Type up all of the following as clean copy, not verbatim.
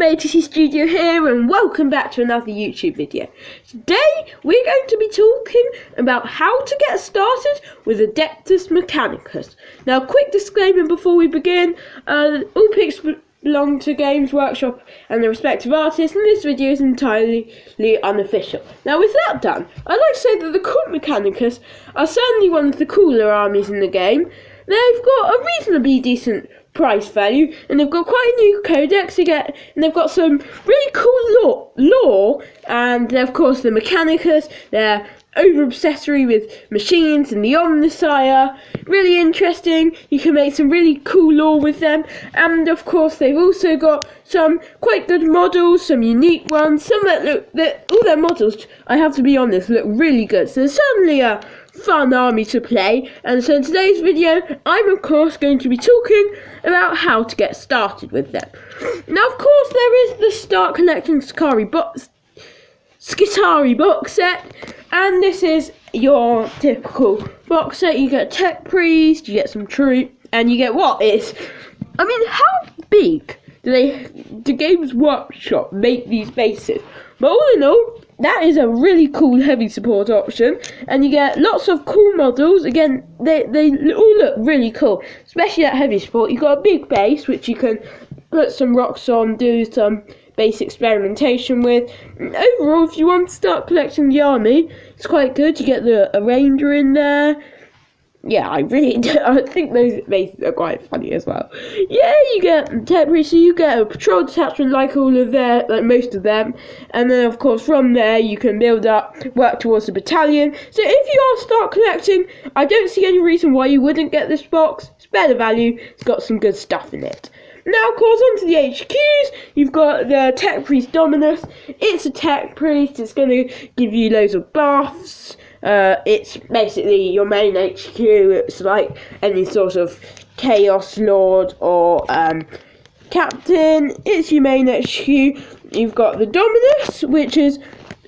Mechanicus Studio here, and welcome back to another YouTube video. Today we're going to be talking about how to get started with Adeptus Mechanicus. Now, quick disclaimer before we begin, all pics belong to Games Workshop and their respective artists, and this video is entirely unofficial. Now, with that done, I'd like to say that the Cult Mechanicus are certainly one of the cooler armies in the game. They've got a reasonably decent price value, and they've got quite a new codex and they've got some really cool lore, and of course the Mechanicus, they're over-obsessory with machines and the Omnissiah, really interesting. You can make some really cool lore with them, and of course they've also got some quite good models, some unique ones, some that all their models, I have to be honest, look really good, so there's certainly a fun army to play. And so in today's video, I'm of course going to be talking about how to get started with them. Now, of course, there is the Start Collecting Skitarii box set, and this is your typical box set. You get a Tech Priest, you get some troop, and you get how big do Games Workshop make these bases? But all in all, that is a really cool heavy support option, and you get lots of cool models. Again, they all look really cool, especially that heavy support. You've got a big base which you can put some rocks on, do some base experimentation with. Overall, if you want to start collecting the army, it's quite good. You get a ranger in there. Yeah, I think those bases are quite funny as well. Yeah, you get Tech Priest, so you get a patrol detachment like most of them, and then of course from there you can work towards the battalion. So if you are start collecting, I don't see any reason why you wouldn't get this box. It's better value, it's got some good stuff in it. Now, of course, onto the HQs, you've got the Tech Priest Dominus. It's a Tech Priest, it's going to give you loads of buffs. It's basically your main HQ. It's like any sort of Chaos Lord or Captain. It's your main HQ. You've got the Dominus, which is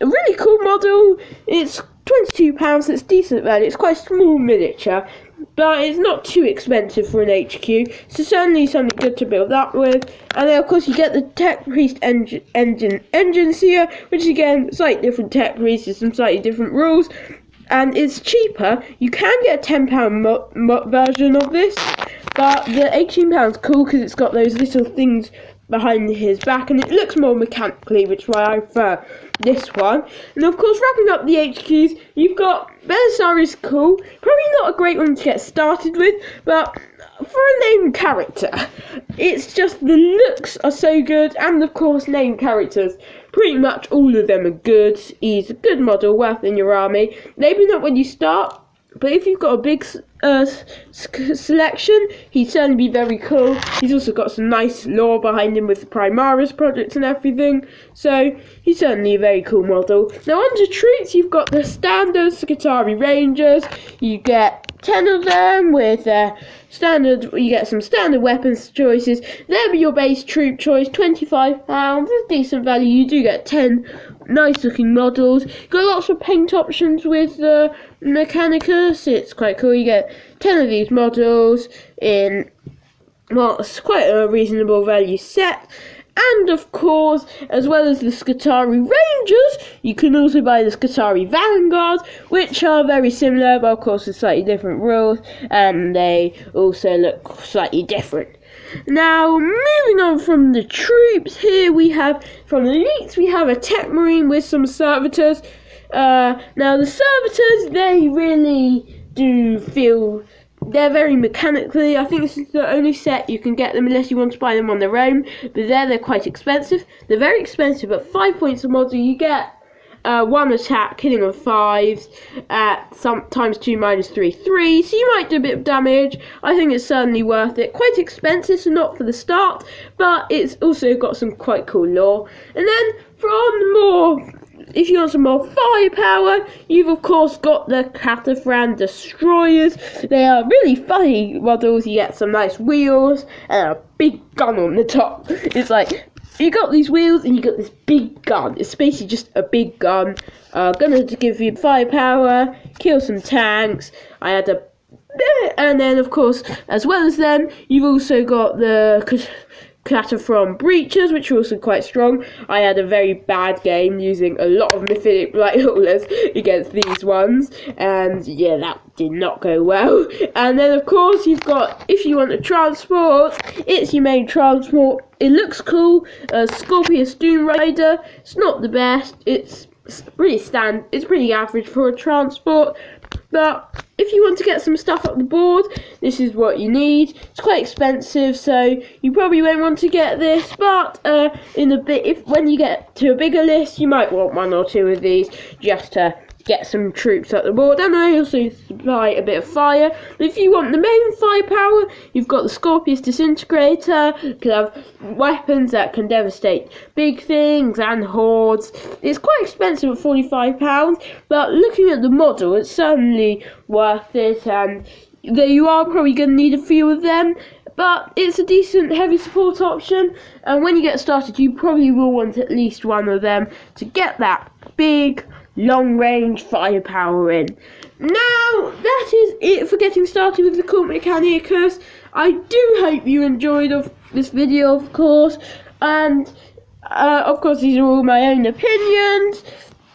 a really cool model. It's £22, so it's decent value. It's quite a small miniature, but it's not too expensive for an HQ, so certainly something good to build up with. And then of course you get the Tech Priest engine seer, which is again slightly different Tech Priest with some slightly different rules, and it's cheaper. You can get a £10 version of this, but the £18 is cool because it's got those little things behind his back, and it looks more mechanically, which is why I prefer this one. And of course, wrapping up the HQs, you've got Belisarius. Cool, probably not a great one to get started with, but for a named character, it's just the looks are so good, and of course named characters, pretty much all of them are good. He's a good model, worth in your army. Maybe not when you start, but if you've got a big selection, he'd certainly be very cool. He's also got some nice lore behind him with the Primaris project and everything, so he's certainly a very cool model. Now, onto troops, you've got the standard Skitarii Rangers. You get 10 of them with you get some standard weapons choices. They'll be your base troop choice, £25. It's decent value. You do get 10 nice looking models. Got lots of paint options with the Mechanicus. It's quite cool. You get 10 of these models in it's quite a reasonable value set. And of course, as well as the Skitarii Rangers, you can also buy the Skitarii Vanguard, which are very similar, but of course with slightly different rules, and they also look slightly different. Now, moving on from the troops, here we have, from the elites, we have a Tech Marine with some servitors. Now, the servitors, they really do feel... They're very mechanically, I think this is the only set you can get them unless you want to buy them on their own, but they're quite expensive. They're very expensive, at 5 points a model you get 1 attack, killing on 5s, at sometimes 2 -3/3, so you might do a bit of damage. I think it's certainly worth it. Quite expensive, so not for the start, but it's also got some quite cool lore. And then if you want some more firepower, you've of course got the Cataphragm Destroyers. They are really funny models. You get some nice wheels and a big gun on the top. It's like, you got these wheels and you got this big gun. It's basically just a big gun. Gonna give you firepower, kill some tanks. And then of course, as well as them, you've also got the clatter from breaches, which are also quite strong. I had a very bad game using a lot of mythic blight haulers against these ones, and yeah, that did not go well. And then of course you've got, if you want a transport, it's your main transport. It looks cool, Scorpius Doom Rider. It's not the best, it's pretty average for a transport, but if you want to get some stuff up the board, this is what you need. It's quite expensive, so you probably won't want to get this, but when you get to a bigger list, you might want one or two of these just to get some troops up the board. And I also supply a bit of fire. But if you want the main firepower, you've got the Scorpius Disintegrator. You can have weapons that can devastate big things and hordes. It's quite expensive at £45, but looking at the model, it's certainly worth it, and you are probably going to need a few of them. But it's a decent heavy support option, and when you get started, you probably will want at least one of them to get that big long-range firepower in. Now, that is it for getting started with the cool Mechanicus. I do hope you enjoyed this video, of course, and of course these are all my own opinions.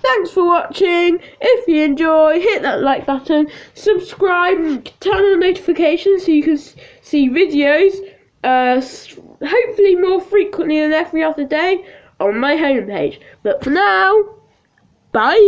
Thanks for watching. If you enjoy, hit that like button, subscribe, and turn on notifications so you can see videos hopefully more frequently than every other day on my homepage. But for now, bye!